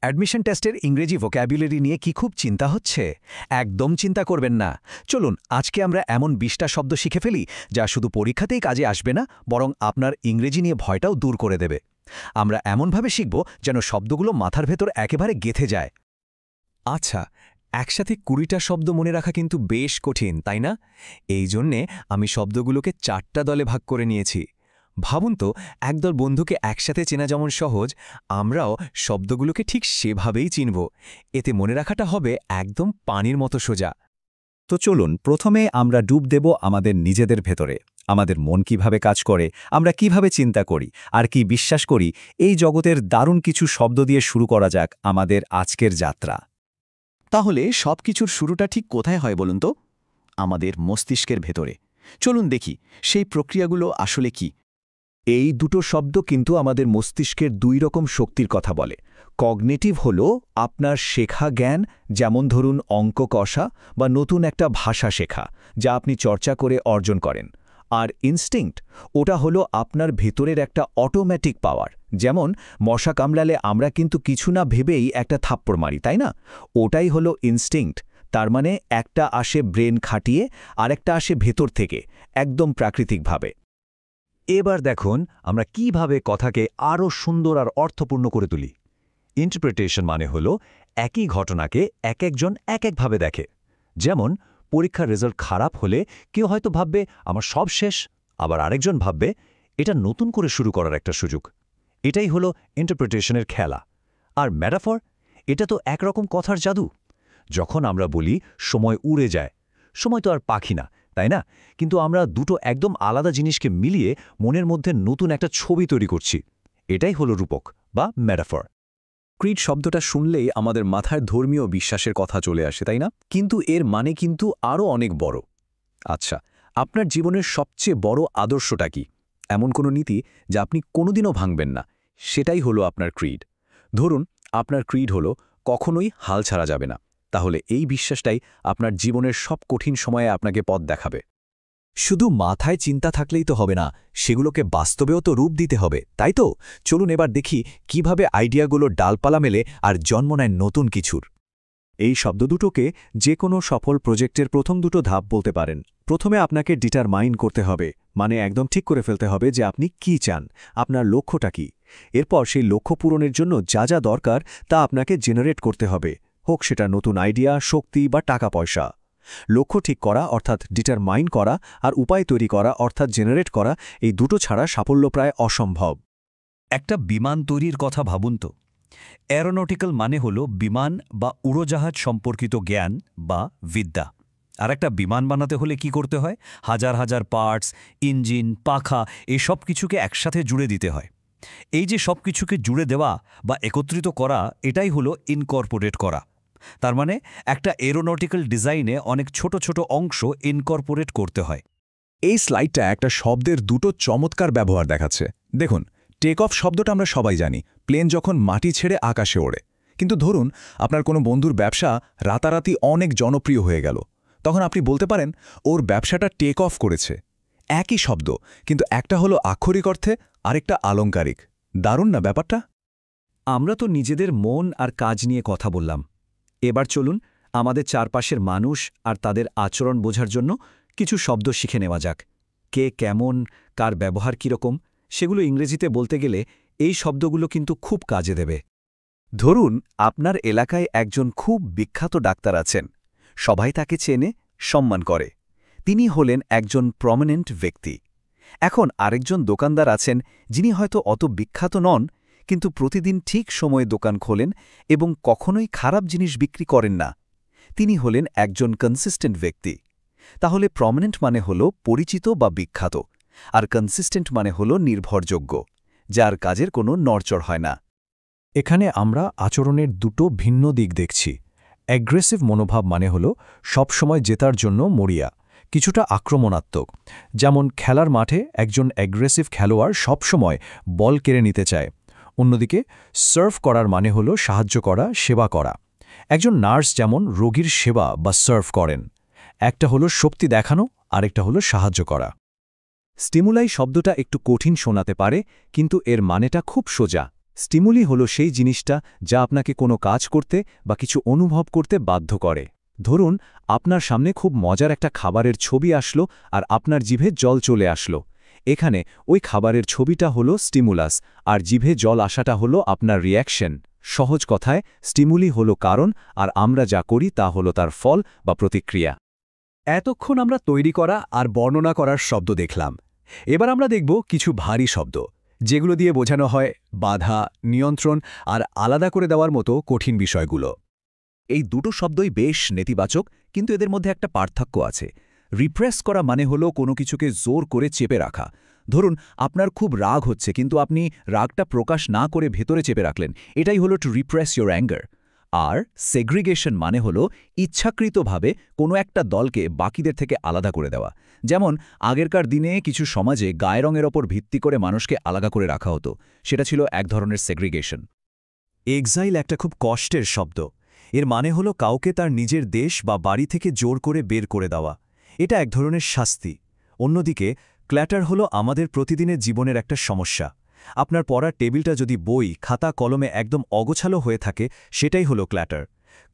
Admission টেস্টের ইংরেজি vocabulary নিয়ে কি খুব চিন্তা হচ্ছে? একদম চিন্তা করবেন না। চলুন আজকে আমরা এমন ২০টা শব্দ শিখে ফেলি যা শুধু পরীক্ষাতেই কাজে আসবে না, বরং আপনার ইংরেজি নিয়ে ভয়টাও দূর করে দেবে। আমরা এমনভাবে শিখব যেন শব্দগুলো মাথার ভেতর একেবারে গেঁথে যায়। আচ্ছা, একসাথে ২০টা শব্দ মনে রাখা কিন্তু বেশ কঠিন, তাই না? এই জন্যে আমি শব্দগুলোকে ৪টা দলে ভাগ করে নিয়েছি। ভাবুন তো, একদল বন্ধুকে একসাথে চেনা যেমন সহজ, আমরাও শব্দগুলোকে ঠিক সেভাবেই চিনব। এতে মনে রাখাটা হবে একদম পানির মতো সোজা। তো চলুন প্রথমে আমরা ডুব দেব আমাদের নিজেদের ভেতরে। আমাদের মন কিভাবে কাজ করে, আমরা কিভাবে চিন্তা করি আর কি বিশ্বাস করি, এই জগতের দারুণ কিছু শব্দ দিয়ে শুরু করা যাক আমাদের আজকের যাত্রা। তাহলে সবকিছুর শুরুটা ঠিক কোথায় হয় বলুন তো? আমাদের মস্তিষ্কের ভেতরে। চলুন দেখি সেই প্রক্রিয়াগুলো আসলে কি। এই দুটো শব্দ কিন্তু আমাদের মস্তিষ্কের দুই রকম শক্তির কথা বলে। কগনিটিভ হলো আপনার শেখা জ্ঞান, যেমন ধরুন অঙ্ক কষা বা নতুন একটা ভাষা শেখা, যা আপনি চর্চা করে অর্জন করেন। আর ইনস্টিংক্ট, ওটা হলো আপনার ভেতরের একটা অটোমেটিক পাওয়ার। যেমন মশা কামড়ালে আমরা কিন্তু কিছু না ভেবেই একটা থাপ্পড় মারি, তাই না? ওটাই হলো ইনস্টিংক্ট। তার মানে একটা আসে ব্রেন খাটিয়ে, আরেকটা আসে ভেতর থেকে, একদম প্রাকৃতিকভাবে। এবার দেখুন আমরা কিভাবে কথাকে আরও সুন্দর আর অর্থপূর্ণ করে তুলি। ইন্টারপ্রিটেশন মানে হল একই ঘটনাকে একজন একভাবে দেখে। যেমন পরীক্ষার রেজাল্ট খারাপ হলে কেউ হয়তো ভাববে আমার সব শেষ, আবার আরেকজন ভাববে এটা নতুন করে শুরু করার একটা সুযোগ। এটাই হলো ইন্টারপ্রিটেশনের খেলা। আর ম্যাটাফর, এটা তো একরকম কথার জাদু। যখন আমরা বলি সময় উড়ে যায়, সময় তো আর পাখি না, তাই না? কিন্তু আমরা দুটো একদম আলাদা জিনিসকে মিলিয়ে মনের মধ্যে নতুন একটা ছবি তৈরি করছি। এটাই হলো রূপক বা ম্যাটাফর। ক্রিড শব্দটা শুনলেই আমাদের মাথায় ধর্মীয় বিশ্বাসের কথা চলে আসে, তাই না? কিন্তু এর মানে কিন্তু আরও অনেক বড়। আচ্ছা, আপনার জীবনের সবচেয়ে বড় আদর্শটা কি? এমন কোনো নীতি যা আপনি কোনোদিনও ভাঙবেন না, সেটাই হলো আপনার ক্রিড। ধরুন আপনার ক্রিড হলো কখনোই হাল ছাড়া যাবে না। তাহলে এই বিশ্বাসটাই আপনার জীবনের সব কঠিন সময়ে আপনাকে পথ দেখাবে। শুধু মাথায় চিন্তা থাকলেই তো হবে না, সেগুলোকে বাস্তবেও তো রূপ দিতে হবে, তাই তো? চলুন এবার দেখি কিভাবে আইডিয়াগুলো ডালপালা মেলে আর জন্ম নেয় নতুন কিছুর। এই শব্দ দুটোকে যে কোনো সফল প্রজেক্টের প্রথম দুটো ধাপ বলতে পারেন। প্রথমে আপনাকে ডিটারমাইন করতে হবে, মানে একদম ঠিক করে ফেলতে হবে যে আপনি কি চান, আপনার লক্ষ্যটা কি। এরপর সেই লক্ষ্য পূরণের জন্য যা যা দরকার তা আপনাকে জেনারেট করতে হবে, হোক সেটা নতুন আইডিয়া, শক্তি বা টাকা পয়সা। লক্ষ্য ঠিক করা অর্থাৎ ডিটারমাইন করা আর উপায় তৈরি করা অর্থাৎ জেনারেট করা, এই দুটো ছাড়া সাফল্য প্রায় অসম্ভব। একটা বিমান তৈরির কথা ভাবুন তো। অ্যারোনটিক্যাল মানে হল বিমান বা উড়োজাহাজ সম্পর্কিত জ্ঞান বা বিদ্যা। আর একটা বিমান বানাতে হলে কি করতে হয়? হাজার হাজার পার্টস, ইঞ্জিন, পাখা, এই সব কিছুকে একসাথে জুড়ে দিতে হয়। এই যে সব কিছুকে জুড়ে দেওয়া বা একত্রিত করা, এটাই হলো ইনকর্পোরেট করা। তার মানে একটা এরোনটিক্যাল ডিজাইনে অনেক ছোট ছোট অংশ ইনকর্পোরেট করতে হয়। এই স্লাইডটা একটা শব্দের দুটো চমৎকার ব্যবহার দেখাচ্ছে। দেখুন, টেক অফ শব্দটা আমরা সবাই জানি, প্লেন যখন মাটি ছেড়ে আকাশে ওড়ে। কিন্তু ধরুন আপনার কোনো বন্ধুর ব্যবসা রাতারাতি অনেক জনপ্রিয় হয়ে গেল, তখন আপনি বলতে পারেন ওর ব্যবসাটা টেক অফ করেছে। একই শব্দ, কিন্তু একটা হলো আক্ষরিক অর্থে, আরেকটা আলংকারিক। দারুণ না ব্যাপারটা? আমরা তো নিজেদের মন আর কাজ নিয়ে কথা বললাম। এবার চলুন আমাদের চারপাশের মানুষ আর তাদের আচরণ বোঝার জন্য কিছু শব্দ শিখে নেওয়া যাক। কে কেমন, কার ব্যবহার কীরকম, সেগুলো ইংরেজিতে বলতে গেলে এই শব্দগুলো কিন্তু খুব কাজে দেবে। ধরুন আপনার এলাকায় একজন খুব বিখ্যাত ডাক্তার আছেন, সবাই তাকে চেনে, সম্মান করে। তিনি হলেন একজন প্রমিনেন্ট ব্যক্তি। এখন আরেকজন দোকানদার আছেন যিনি হয়তো অত বিখ্যাত নন, কিন্তু প্রতিদিন ঠিক সময়ে দোকান খোলেন এবং কখনোই খারাপ জিনিস বিক্রি করেন না। তিনি হলেন একজন কনসিস্টেন্ট ব্যক্তি। তাহলে প্রমিনেন্ট মানে হল পরিচিত বা বিখ্যাত, আর কনসিস্টেন্ট মানে হল নির্ভরযোগ্য, যার কাজের কোনো নড়চড় হয় না। এখানে আমরা আচরণের দুটো ভিন্ন দিক দেখছি। অ্যাগ্রেসিভ মনোভাব মানে হল সবসময় জেতার জন্য মরিয়া, কিছুটা আক্রমণাত্মক। যেমন খেলার মাঠে একজন অ্যাগ্রেসিভ খেলোয়াড় সবসময় বল কেড়ে নিতে চায়। অন্যদিকে সার্ভ করার মানে হল সাহায্য করা, সেবা করা। একজন নার্স যেমন রোগীর সেবা বা সার্ভ করেন। একটা হলো শক্তি দেখানো, আরেকটা হলো সাহায্য করা। স্টিমুলাই শব্দটা একটু কঠিন শোনাতে পারে, কিন্তু এর মানেটা খুব সোজা। স্টিমুলি হলো সেই জিনিসটা যা আপনাকে কোনো কাজ করতে বা কিছু অনুভব করতে বাধ্য করে। ধরুন, আপনার সামনে খুব মজার একটা খাবারের ছবি আসলো আর আপনার জিভে জল চলে আসলো। এখানে ওই খাবারের ছবিটা হলো স্টিমুলাস, আর জিভে জল আসাটা হলো আপনার রিঅ্যাকশন। সহজ কথায়, স্টিমুলি হলো কারণ, আর আমরা যা করি তা হলো তার ফল বা প্রতিক্রিয়া। এতক্ষণ আমরা তৈরি করা আর বর্ণনা করার শব্দ দেখলাম। এবার আমরা দেখব কিছু ভারী শব্দ, যেগুলো দিয়ে বোঝানো হয় বাধা, নিয়ন্ত্রণ আর আলাদা করে দেওয়ার মতো কঠিন বিষয়গুলো। এই দুটো শব্দই বেশ নেতিবাচক, কিন্তু এদের মধ্যে একটা পার্থক্য আছে। রিপ্রেস করা মানে হলো কোনো কিছুকে জোর করে চেপে রাখা। ধরুন, আপনার খুব রাগ হচ্ছে, কিন্তু আপনি রাগটা প্রকাশ না করে ভেতরে চেপে রাখলেন। এটাই হলো টু রিপ্রেস ইয়োর অ্যাঙ্গার। আর সেগ্রিগেশন মানে হলো ইচ্ছাকৃতভাবে কোনো একটা দলকে বাকিদের থেকে আলাদা করে দেওয়া। যেমন আগেরকার দিনে কিছু সমাজে গায়ের রঙের ওপর ভিত্তি করে মানুষকে আলাদা করে রাখা হতো। সেটা ছিল এক ধরনের সেগ্রিগেশন। এক্সাইল একটা খুব কষ্টের শব্দ। এর মানে হলো কাউকে তার নিজের দেশ বা বাড়ি থেকে জোর করে বের করে দেওয়া। এটা এক ধরনের শাস্তি। অন্যদিকে ক্ল্যাটার হলো আমাদের প্রতিদিনের জীবনের একটা সমস্যা। আপনার পড়ার টেবিলটা যদি বই, খাতা, কলমে একদম অগোছালো হয়ে থাকে, সেটাই হলো ক্ল্যাটার।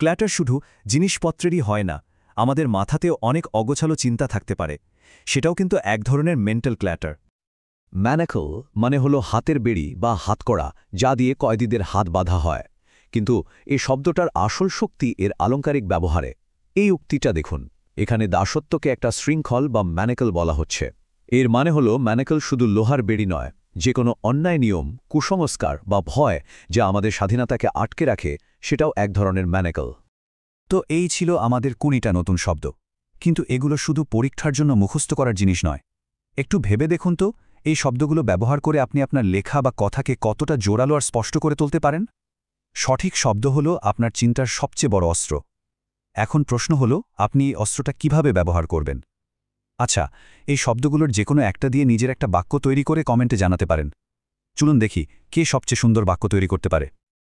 ক্ল্যাটার শুধু জিনিসপত্রেরই হয় না, আমাদের মাথাতেও অনেক অগোছালো চিন্তা থাকতে পারে। সেটাও কিন্তু এক ধরনের মেন্টাল ক্ল্যাটার। ম্যানাকল মানে হলো হাতের বেড়ি বা হাতকড়া, যা দিয়ে কয়েদিদের হাত বাঁধা হয়। কিন্তু এই শব্দটার আসল শক্তি এর আলংকারিক ব্যবহারে। এই উক্তিটা দেখুন, এখানে দাসত্বকে একটা শৃঙ্খল বা ম্যানাকল বলা হচ্ছে। এর মানে হলো ম্যানাকল শুধু লোহার বেড়ি নয়, যে কোনো অন্যায় নিয়ম, কুসংস্কার বা ভয় যা আমাদের স্বাধীনতাকে আটকে রাখে, সেটাও এক ধরনের ম্যানাকল। তো এই ছিল আমাদের 20টা নতুন শব্দ। কিন্তু এগুলো শুধু পরীক্ষার জন্য মুখস্থ করার জিনিস নয়। একটু ভেবে দেখুন তো, এই শব্দগুলো ব্যবহার করে আপনি আপনার লেখা বা কথাকে কতটা জোরালো আর স্পষ্ট করে তুলতে পারেন। সঠিক শব্দ হলো আপনার চিন্তার সবচেয়ে বড় অস্ত্র। এখন প্রশ্ন হলো, আপনি এই অস্ত্রটা কিভাবে ব্যবহার করবেন? আচ্ছা, এই শব্দগুলোর যে কোনো একটা দিয়ে নিজের একটা বাক্য তৈরি করে কমেন্টে জানাতে পারেন। চলুন দেখি কে সবচেয়ে সুন্দর বাক্য তৈরি করতে পারে।